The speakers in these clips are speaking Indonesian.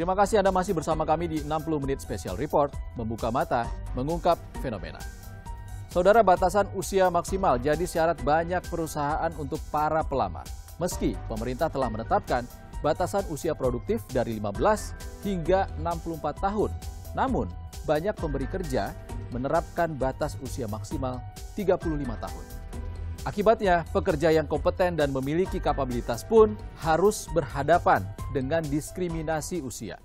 Terima kasih Anda masih bersama kami di 60 Menit Special Report, membuka mata, mengungkap fenomena. Saudara, batasan usia maksimal jadi syarat banyak perusahaan untuk para pelamar. Meski pemerintah telah menetapkan batasan usia produktif dari 15 hingga 64 tahun. Namun, banyak pemberi kerja menerapkan batas usia maksimal 35 tahun. Akibatnya, pekerja yang kompeten dan memiliki kapabilitas pun harus berhadapan dengan diskriminasi usia.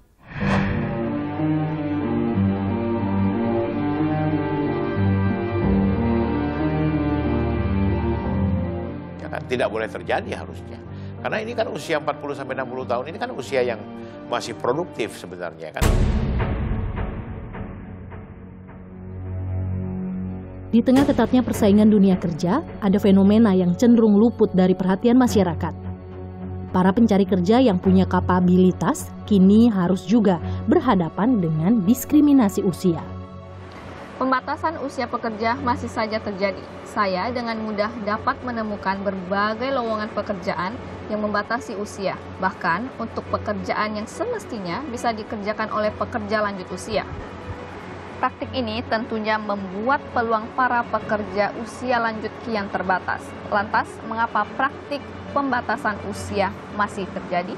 Ya kan, tidak boleh terjadi harusnya. Karena ini kan usia 40-60 tahun, ini kan usia yang masih produktif sebenarnya kan. Di tengah ketatnya persaingan dunia kerja, ada fenomena yang cenderung luput dari perhatian masyarakat. Para pencari kerja yang punya kapabilitas kini harus juga berhadapan dengan diskriminasi usia. Pembatasan usia pekerja masih saja terjadi. Saya dengan mudah dapat menemukan berbagai lowongan pekerjaan yang membatasi usia, bahkan untuk pekerjaan yang semestinya bisa dikerjakan oleh pekerja lanjut usia. Praktik ini tentunya membuat peluang para pekerja usia lanjut kian terbatas. Lantas, mengapa praktik pembatasan usia masih terjadi?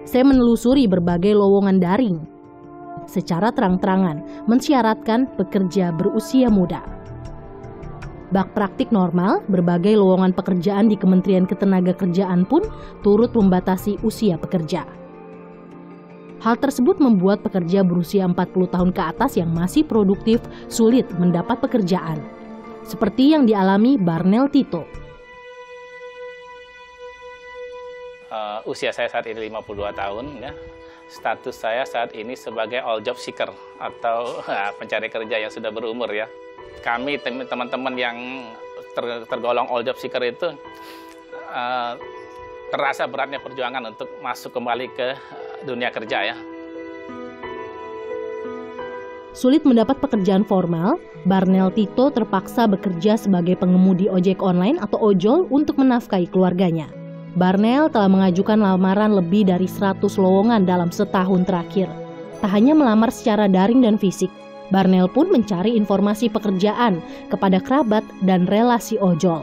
Saya menelusuri berbagai lowongan daring. Secara terang-terangan mensyaratkan pekerja berusia muda. Bak praktik normal, berbagai lowongan pekerjaan di Kementerian Ketenagakerjaan pun turut membatasi usia pekerja. Hal tersebut membuat pekerja berusia 40 tahun ke atas yang masih produktif sulit mendapat pekerjaan. Seperti yang dialami Barnel Tito. Usia saya saat ini 52 tahun, ya. Status saya saat ini sebagai all job seeker atau pencari kerja yang sudah berumur, ya. Kami teman-teman yang tergolong all job seeker itu terasa beratnya perjuangan untuk masuk kembali ke dunia kerja, ya. Sulit mendapat pekerjaan formal, Barnel Tito terpaksa bekerja sebagai pengemudi ojek online atau ojol untuk menafkahi keluarganya. Barnel telah mengajukan lamaran lebih dari 100 lowongan dalam setahun terakhir. Tak hanya melamar secara daring dan fisik, Barnel pun mencari informasi pekerjaan kepada kerabat dan relasi ojol.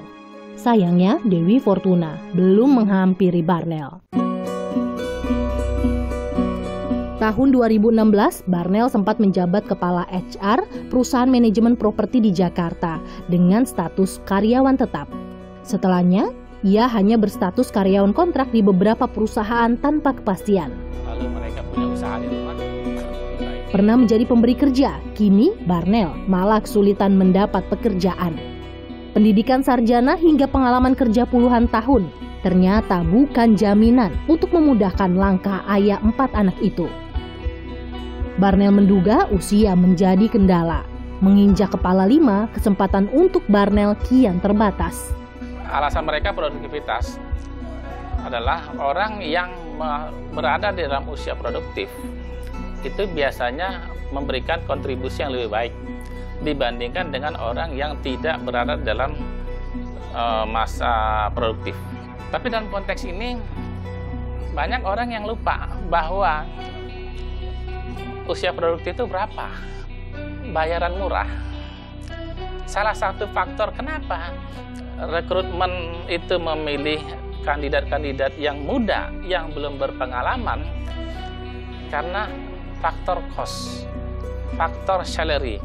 Sayangnya, Dewi Fortuna belum menghampiri Barnel. Tahun 2016, Barnel sempat menjabat kepala HR perusahaan manajemen properti di Jakarta dengan status karyawan tetap. Setelahnya, ia hanya berstatus karyawan kontrak di beberapa perusahaan tanpa kepastian. Lalu mereka punya usaha di rumah. Pernah menjadi pemberi kerja, kini Barnel malah kesulitan mendapat pekerjaan. Pendidikan sarjana hingga pengalaman kerja puluhan tahun ternyata bukan jaminan untuk memudahkan langkah ayah 4 anak itu. Barnel menduga usia menjadi kendala. Menginjak kepala 5, kesempatan untuk Barnel kian terbatas. Alasan mereka produktivitas adalah orang yang berada di dalam usia produktif itu biasanya memberikan kontribusi yang lebih baik dibandingkan dengan orang yang tidak berada dalam masa produktif. Tapi dalam konteks ini banyak orang yang lupa bahwa usia produktif itu berapa? Bayaran murah. Salah satu faktor kenapa rekrutmen itu memilih kandidat-kandidat yang muda, yang belum berpengalaman, karena faktor cost, faktor salary.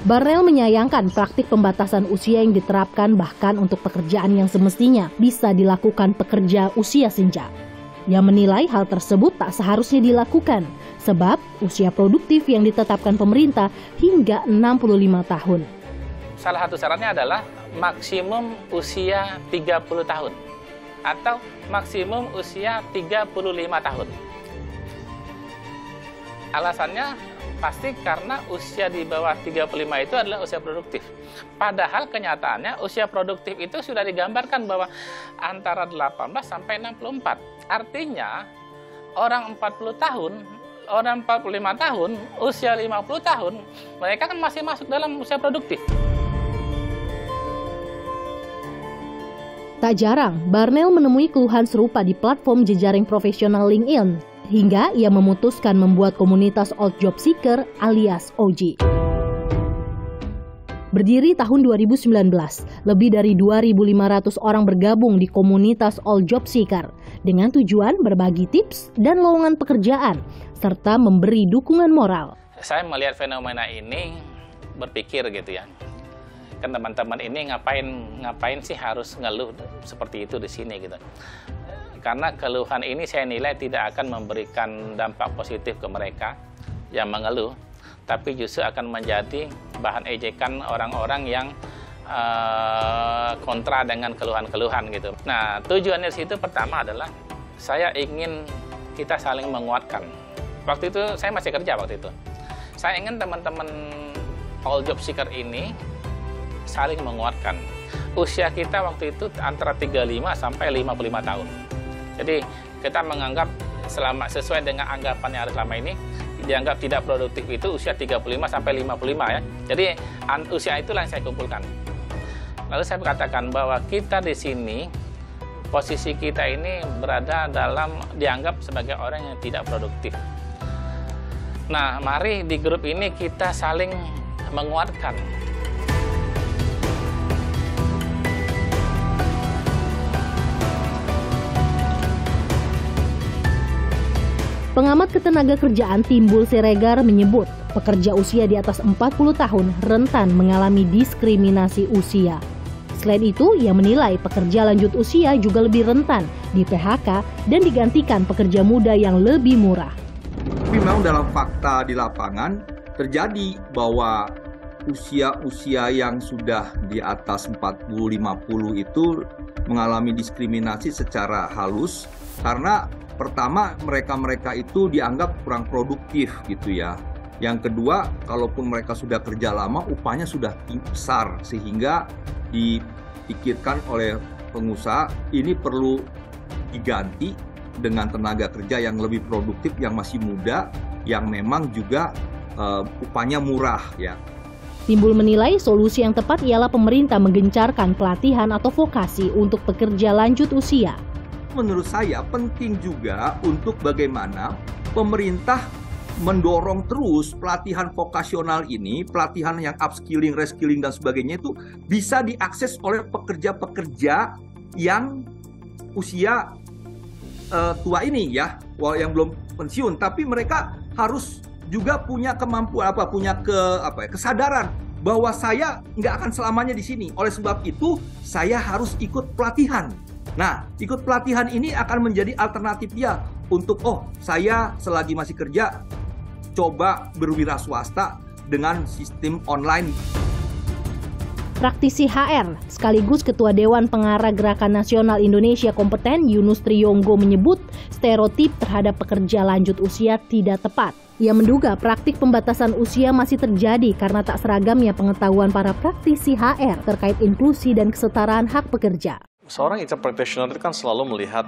Barnel menyayangkan praktik pembatasan usia yang diterapkan bahkan untuk pekerjaan yang semestinya bisa dilakukan pekerja usia senja. Ia menilai hal tersebut tak seharusnya dilakukan, sebab usia produktif yang ditetapkan pemerintah hingga 65 tahun. Salah satu syaratnya adalah maksimum usia 30 tahun atau maksimum usia 35 tahun. Alasannya pasti karena usia di bawah 35 itu adalah usia produktif. Padahal kenyataannya usia produktif itu sudah digambarkan bahwa antara 18 sampai 64. Artinya orang 40 tahun, orang 45 tahun, usia 50 tahun, mereka kan masih masuk dalam usia produktif. Tak jarang, Barnel menemui keluhan serupa di platform jejaring profesional LinkedIn, hingga ia memutuskan membuat komunitas Old Job Seeker alias OJ. Berdiri tahun 2019, lebih dari 2.500 orang bergabung di komunitas All Job Seeker dengan tujuan berbagi tips dan lowongan pekerjaan serta memberi dukungan moral. Saya melihat fenomena ini berpikir gitu ya. Kan teman-teman ini ngapain sih harus ngeluh seperti itu di sini gitu. Karena keluhan ini saya nilai tidak akan memberikan dampak positif ke mereka yang mengeluh, tapi justru akan menjadi bahan ejekan orang-orang yang kontra dengan keluhan-keluhan gitu. Nah, tujuannya di situ pertama adalah saya ingin kita saling menguatkan. Waktu itu saya masih kerja waktu itu. Saya ingin teman-teman All Job Seeker ini saling menguatkan. Usia kita waktu itu antara 35 sampai 55 tahun. Jadi kita menganggap sesuai dengan anggapan yang ada selama ini, dianggap tidak produktif itu usia 35 sampai 55 ya. Jadi usia itulah yang saya kumpulkan. Lalu saya katakan bahwa kita di sini, posisi kita ini berada dalam dianggap sebagai orang yang tidak produktif. Nah, mari di grup ini kita saling menguatkan. Pengamat ketenagakerjaan Timbul Siregar menyebut, pekerja usia di atas 40 tahun rentan mengalami diskriminasi usia. Selain itu, ia menilai pekerja lanjut usia juga lebih rentan di PHK dan digantikan pekerja muda yang lebih murah. Tapi memang dalam fakta di lapangan terjadi bahwa usia-usia yang sudah di atas 40-50 itu mengalami diskriminasi secara halus karena pertama, mereka itu dianggap kurang produktif gitu ya. Yang kedua, kalaupun mereka sudah kerja lama, upahnya sudah besar sehingga dipikirkan oleh pengusaha ini perlu diganti dengan tenaga kerja yang lebih produktif, yang masih muda, yang memang juga upahnya murah ya. Timbul menilai solusi yang tepat ialah pemerintah menggencarkan pelatihan atau vokasi untuk pekerja lanjut usia. Menurut saya penting juga untuk bagaimana pemerintah mendorong terus pelatihan vokasional ini, pelatihan yang upskilling, reskilling dan sebagainya itu bisa diakses oleh pekerja-pekerja yang usia tua ini ya, yang belum pensiun, tapi mereka harus juga punya kemampuan kesadaran bahwa saya nggak akan selamanya di sini. Oleh sebab itu saya harus ikut pelatihan. Nah, ikut pelatihan ini akan menjadi alternatif dia untuk, saya selagi masih kerja, coba berwira swasta dengan sistem online. Praktisi HR, sekaligus Ketua Dewan Pengarah Gerakan Nasional Indonesia Kompeten, Yunus Triyonggo menyebut stereotip terhadap pekerja lanjut usia tidak tepat. Ia menduga praktik pembatasan usia masih terjadi karena tak seragamnya pengetahuan para praktisi HR terkait inklusi dan kesetaraan hak pekerja. Seorang HR practitioner itu kan selalu melihat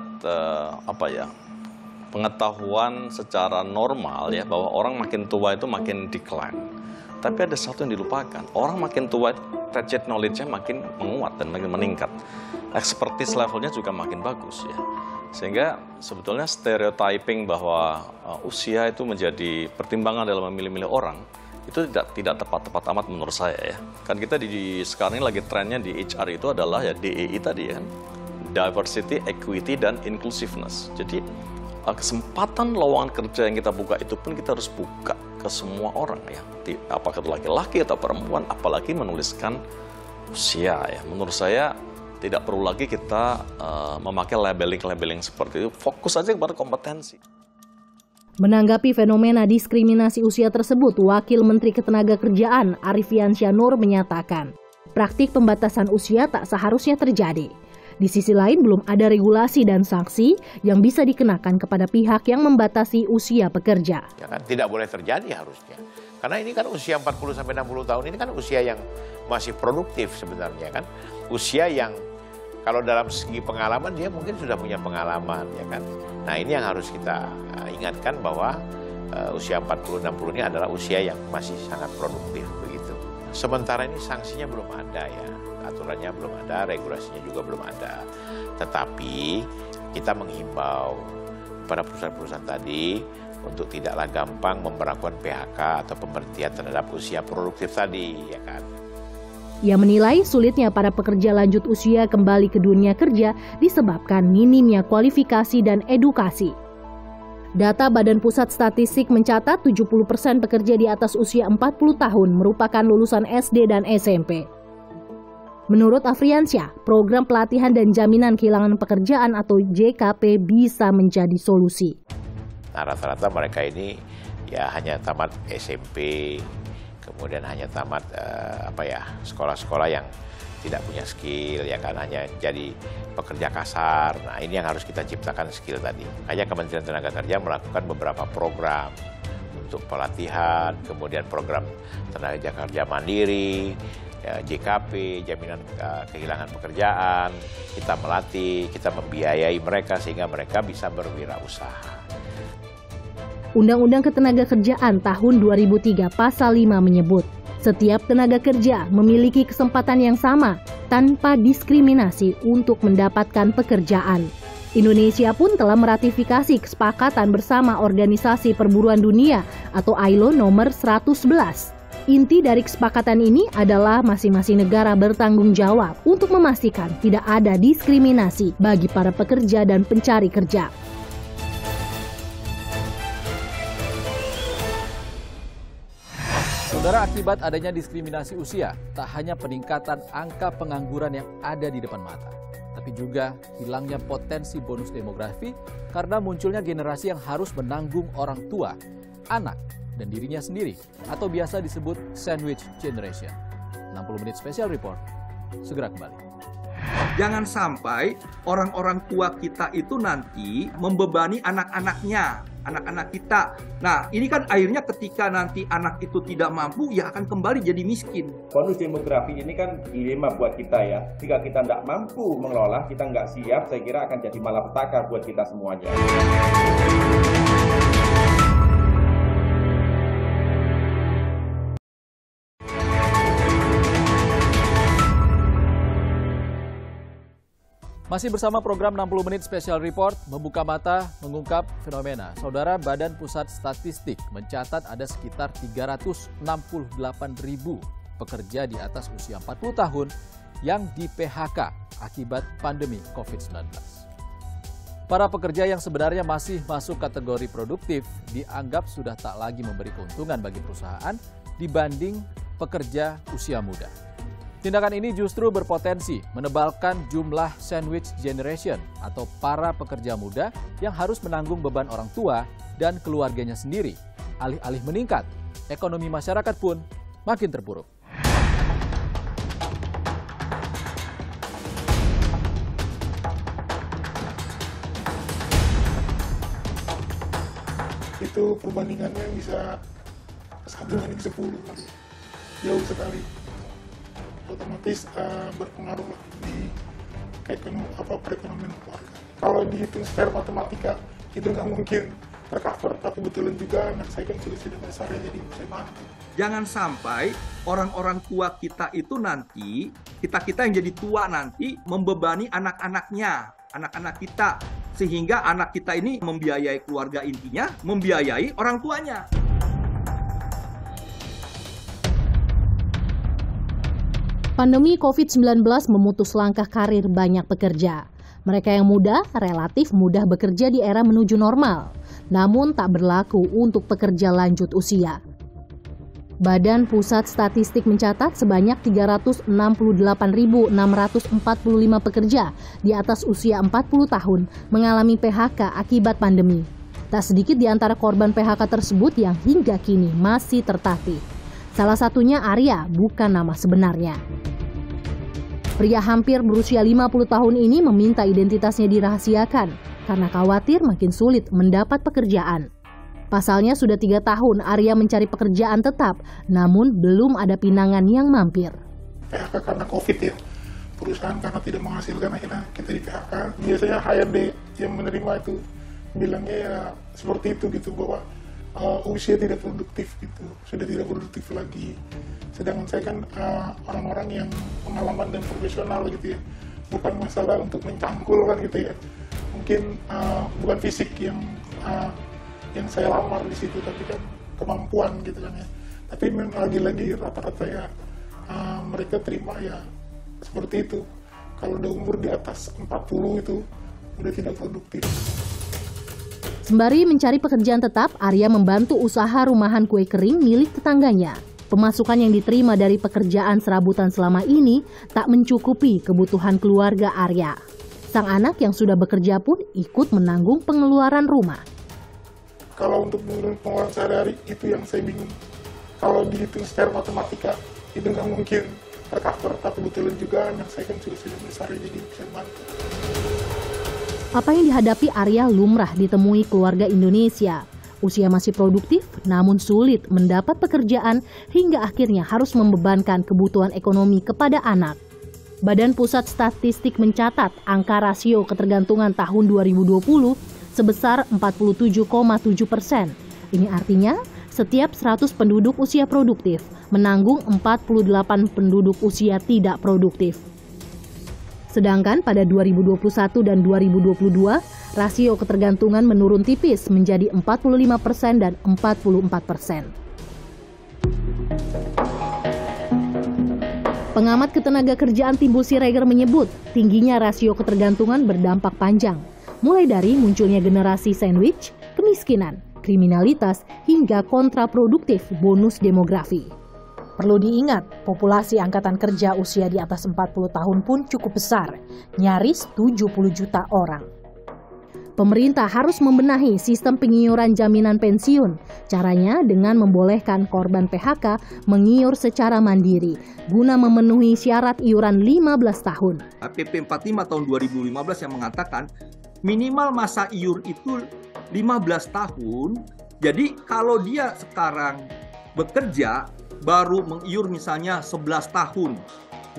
pengetahuan secara normal ya, bahwa orang makin tua itu makin decline. Tapi ada satu yang dilupakan, orang makin tua tacit knowledge-nya makin menguat dan makin meningkat. Expertise levelnya juga makin bagus ya. Sehingga sebetulnya stereotyping bahwa usia itu menjadi pertimbangan dalam memilih-milih orang itu tidak tepat amat menurut saya ya. Kan kita sekarang ini lagi trennya di HR itu adalah ya DEI tadi ya, diversity, equity, dan inclusiveness. Jadi kesempatan lowongan kerja yang kita buka itu pun kita harus buka ke semua orang ya, apakah itu laki-laki atau perempuan, apalagi menuliskan usia ya. Menurut saya tidak perlu lagi kita memakai labeling seperti itu, fokus aja kepada kompetensi. Menanggapi fenomena diskriminasi usia tersebut, Wakil Menteri Ketenagakerjaan Arifian Syah-Nur menyatakan, praktik pembatasan usia tak seharusnya terjadi. Di sisi lain, belum ada regulasi dan sanksi yang bisa dikenakan kepada pihak yang membatasi usia pekerja. Ya kan, tidak boleh terjadi harusnya. Karena ini kan usia 40-60 tahun ini kan usia yang masih produktif sebenarnya kan. Usia yang kalau dalam segi pengalaman dia mungkin sudah punya pengalaman ya kan. Nah ini yang harus kita ingatkan bahwa usia 40-60 ini adalah usia yang masih sangat produktif begitu. Sementara ini sanksinya belum ada ya, aturannya belum ada, regulasinya juga belum ada. Tetapi kita menghimbau pada perusahaan-perusahaan tadi untuk tidaklah gampang memberlakukan PHK atau pemberhentian terhadap usia produktif tadi, ya kan. Ia menilai sulitnya para pekerja lanjut usia kembali ke dunia kerja disebabkan minimnya kualifikasi dan edukasi. Data Badan Pusat Statistik mencatat 70% pekerja di atas usia 40 tahun merupakan lulusan SD dan SMP. Menurut Afriansyah, program pelatihan dan jaminan kehilangan pekerjaan atau JKP bisa menjadi solusi. Nah, rata-rata mereka ini ya hanya tamat SMP, kemudian hanya tamat sekolah-sekolah yang tidak punya skill, ya kan, hanya jadi pekerja kasar. Nah, ini yang harus kita ciptakan skill tadi. Hanya Kementerian Tenaga Kerja melakukan beberapa program untuk pelatihan, kemudian program tenaga kerja mandiri, ya, JKP, jaminan kehilangan pekerjaan. Kita melatih, kita membiayai mereka sehingga mereka bisa berwirausaha. Undang-Undang Ketenagakerjaan tahun 2003 Pasal 5 menyebut, setiap tenaga kerja memiliki kesempatan yang sama tanpa diskriminasi untuk mendapatkan pekerjaan. Indonesia pun telah meratifikasi kesepakatan bersama Organisasi Perburuan Dunia atau ILO nomor 111. Inti dari kesepakatan ini adalah masing-masing negara bertanggung jawab untuk memastikan tidak ada diskriminasi bagi para pekerja dan pencari kerja. Saudara, akibat adanya diskriminasi usia, tak hanya peningkatan angka pengangguran yang ada di depan mata, tapi juga hilangnya potensi bonus demografi karena munculnya generasi yang harus menanggung orang tua, anak, dan dirinya sendiri, atau biasa disebut sandwich generation. 60 menit special report, segera kembali. Jangan sampai orang-orang tua kita itu nanti membebani anak-anaknya, anak-anak kita. Nah, ini kan akhirnya ketika nanti anak itu tidak mampu, ya akan kembali jadi miskin. Bonus demografi ini kan dilema buat kita ya. Jika kita tidak mampu mengelola, kita nggak siap, saya kira akan jadi malapetaka buat kita semuanya. Masih bersama program 60 menit special report, membuka mata, mengungkap fenomena. Saudara, Badan Pusat Statistik mencatat ada sekitar 368.000 pekerja di atas usia 40 tahun yang di PHK akibat pandemi COVID-19. Para pekerja yang sebenarnya masih masuk kategori produktif dianggap sudah tak lagi memberi keuntungan bagi perusahaan dibanding pekerja usia muda. Tindakan ini justru berpotensi menebalkan jumlah sandwich generation atau para pekerja muda yang harus menanggung beban orang tua dan keluarganya sendiri. Alih-alih meningkat, ekonomi masyarakat pun makin terpuruk. Itu perbandingannya bisa 1:10, jauh sekali. Otomatis berpengaruh di perekonomian keluarga. Kalau dihitung secara matematika itu nggak mungkin tercover, tapi betulan juga anak saya kan sudah besar ya, jadi saya bantu. Jangan sampai orang-orang tua kita itu nanti, kita yang jadi tua nanti membebani anak-anaknya, anak-anak kita, sehingga anak kita ini membiayai keluarga intinya, membiayai orang tuanya. Pandemi COVID-19 memutus langkah karir banyak pekerja. Mereka yang muda relatif mudah bekerja di era menuju normal, namun tak berlaku untuk pekerja lanjut usia. Badan Pusat Statistik mencatat sebanyak 368.645 pekerja di atas usia 40 tahun mengalami PHK akibat pandemi. Tak sedikit di antara korban PHK tersebut yang hingga kini masih tertatih. Salah satunya Arya, bukan nama sebenarnya. Pria hampir berusia 50 tahun ini meminta identitasnya dirahasiakan karena khawatir makin sulit mendapat pekerjaan. Pasalnya sudah 3 tahun Arya mencari pekerjaan tetap, namun belum ada pinangan yang mampir. PHK karena COVID ya, perusahaan karena tidak menghasilkan akhirnya kita di PHK. Biasanya HRD yang menerima itu bilangnya ya seperti itu gitu, bahwa usia tidak produktif gitu, sudah tidak produktif lagi. Sedangkan saya kan orang-orang yang pengalaman dan profesional gitu ya, bukan masalah untuk mencangkul kan gitu ya. Mungkin bukan fisik yang saya lamar di situ, tapi kan kemampuan gitu kan ya. Tapi memang lagi-lagi rata-rata ya mereka terima ya seperti itu. Kalau udah umur di atas 40 itu udah tidak produktif. Sembari mencari pekerjaan tetap, Arya membantu usaha rumahan kue kering milik tetangganya. Pemasukan yang diterima dari pekerjaan serabutan selama ini tak mencukupi kebutuhan keluarga Arya. Sang anak yang sudah bekerja pun ikut menanggung pengeluaran rumah. Kalau untuk menurunkan pengeluaran sehari-hari itu yang saya bingung. Kalau dihitung secara matematika itu nggak mungkin tercover, tapi kebetulan juga anak saya kan sudah besar jadi bisa bantu. Apa yang dihadapi Arya lumrah ditemui keluarga Indonesia. Usia masih produktif, namun sulit mendapat pekerjaan hingga akhirnya harus membebankan kebutuhan ekonomi kepada anak. Badan Pusat Statistik mencatat angka rasio ketergantungan tahun 2020 sebesar 47,7%. Ini artinya setiap 100 penduduk usia produktif menanggung 48 penduduk usia tidak produktif. Sedangkan pada 2021 dan 2022, rasio ketergantungan menurun tipis menjadi 45% dan 44%. Pengamat ketenagakerjaan Timbul Siregar menyebut, tingginya rasio ketergantungan berdampak panjang, mulai dari munculnya generasi sandwich, kemiskinan, kriminalitas, hingga kontraproduktif bonus demografi. Perlu diingat, populasi angkatan kerja usia di atas 40 tahun pun cukup besar, nyaris 70 juta orang. Pemerintah harus membenahi sistem pengiuran jaminan pensiun. Caranya dengan membolehkan korban PHK mengiur secara mandiri, guna memenuhi syarat iuran 15 tahun. PP 45 tahun 2015 yang mengatakan minimal masa iur itu 15 tahun. Jadi kalau dia sekarang bekerja, baru mengiur misalnya 11 tahun.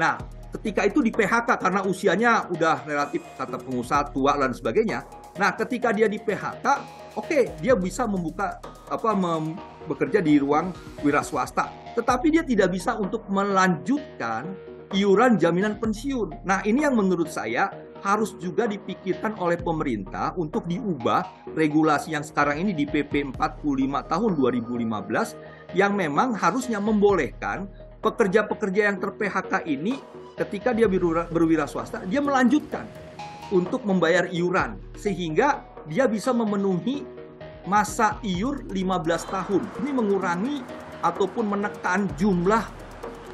Nah, ketika itu di PHK karena usianya udah relatif kata pengusaha tua dan sebagainya. Nah, ketika dia di PHK, oke, dia bisa bekerja di ruang wira swasta. Tetapi dia tidak bisa untuk melanjutkan iuran jaminan pensiun. Nah, ini yang menurut saya harus juga dipikirkan oleh pemerintah untuk diubah regulasi yang sekarang ini di PP 45 tahun 2015 yang memang harusnya membolehkan pekerja-pekerja yang ter-PHK ini ketika dia berwira swasta, dia melanjutkan untuk membayar iuran sehingga dia bisa memenuhi masa iur 15 tahun. Ini mengurangi ataupun menekan jumlah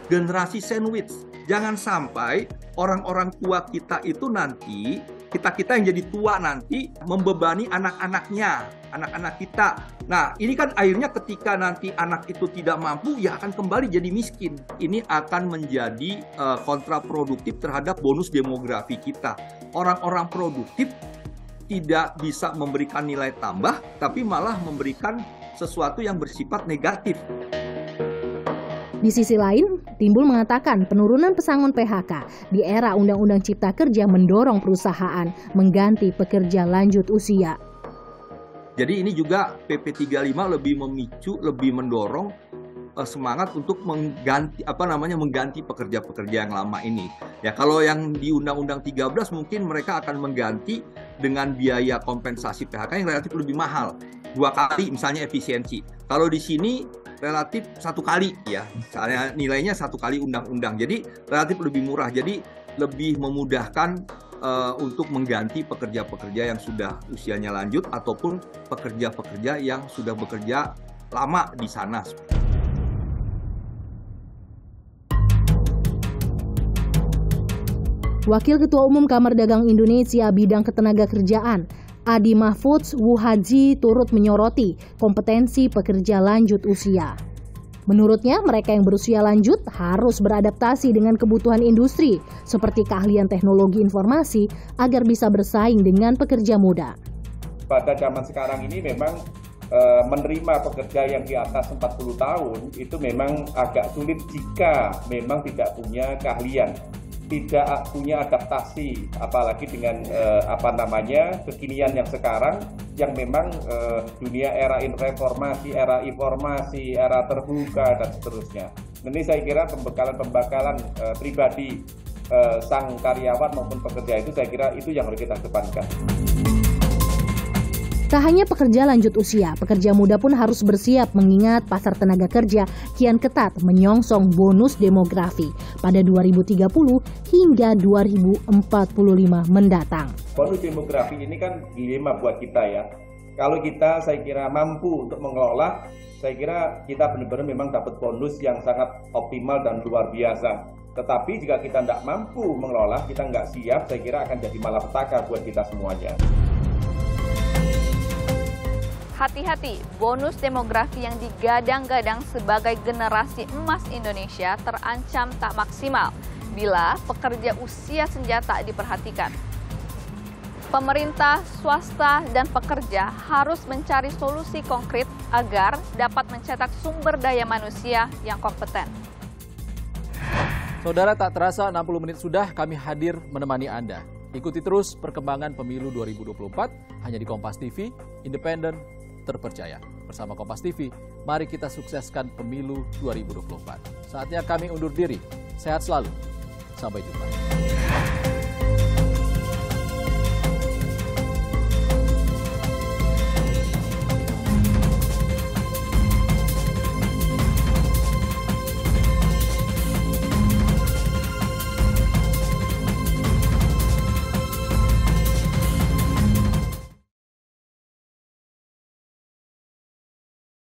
generasi sandwich. Jangan sampai orang-orang tua kita itu nanti, kita yang jadi tua nanti membebani anak-anaknya, anak-anak kita. Nah, ini kan akhirnya ketika nanti anak itu tidak mampu, ya akan kembali jadi miskin. Ini akan menjadi kontraproduktif terhadap bonus demografi kita. Orang-orang produktif tidak bisa memberikan nilai tambah, tapi malah memberikan sesuatu yang bersifat negatif. Di sisi lain, Timbul mengatakan penurunan pesangon PHK di era Undang-Undang Cipta Kerja mendorong perusahaan mengganti pekerja lanjut usia. Jadi ini juga PP 35 lebih memicu, lebih mendorong semangat untuk mengganti pekerja-pekerja yang lama ini. Ya, kalau yang di Undang-Undang 13 mungkin mereka akan mengganti dengan biaya kompensasi PHK yang relatif lebih mahal. 2 kali misalnya efisiensi. Kalau di sini relatif 1 kali ya, misalnya nilainya 1 kali undang-undang, jadi relatif lebih murah, jadi lebih memudahkan untuk mengganti pekerja-pekerja yang sudah usianya lanjut ataupun pekerja-pekerja yang sudah bekerja lama di sana. Wakil Ketua Umum Kamar Dagang Indonesia bidang ketenagakerjaan Adi Mahfudz Wuhaji turut menyoroti kompetensi pekerja lanjut usia. Menurutnya, mereka yang berusia lanjut harus beradaptasi dengan kebutuhan industri, seperti keahlian teknologi informasi, agar bisa bersaing dengan pekerja muda. Pada zaman sekarang ini memang menerima pekerja yang di atas 40 tahun itu memang agak sulit jika memang tidak punya keahlian, tidak punya adaptasi, apalagi dengan kekinian yang sekarang yang memang dunia era reformasi, era informasi, era terbuka, dan seterusnya. Ini saya kira pembekalan pribadi sang karyawan maupun pekerja itu, saya kira itu yang harus kita kedepankan. Tak hanya pekerja lanjut usia, pekerja muda pun harus bersiap mengingat pasar tenaga kerja kian ketat menyongsong bonus demografi pada 2030 hingga 2045 mendatang. Bonus demografi ini kan dilema buat kita ya. Kalau kita, saya kira, mampu untuk mengelola, saya kira kita benar-benar memang dapat bonus yang sangat optimal dan luar biasa. Tetapi jika kita tidak mampu mengelola, kita nggak siap, saya kira akan jadi malapetaka buat kita semuanya. Hati-hati, bonus demografi yang digadang-gadang sebagai generasi emas Indonesia terancam tak maksimal bila pekerja usia senja tak diperhatikan. Pemerintah, swasta, dan pekerja harus mencari solusi konkret agar dapat mencetak sumber daya manusia yang kompeten. Saudara, tak terasa 60 menit sudah kami hadir menemani Anda. Ikuti terus perkembangan pemilu 2024 hanya di Kompas TV, independen, terpercaya. Bersama Kompas TV, mari kita sukseskan pemilu 2024. Saatnya kami undur diri. Sehat selalu. Sampai jumpa.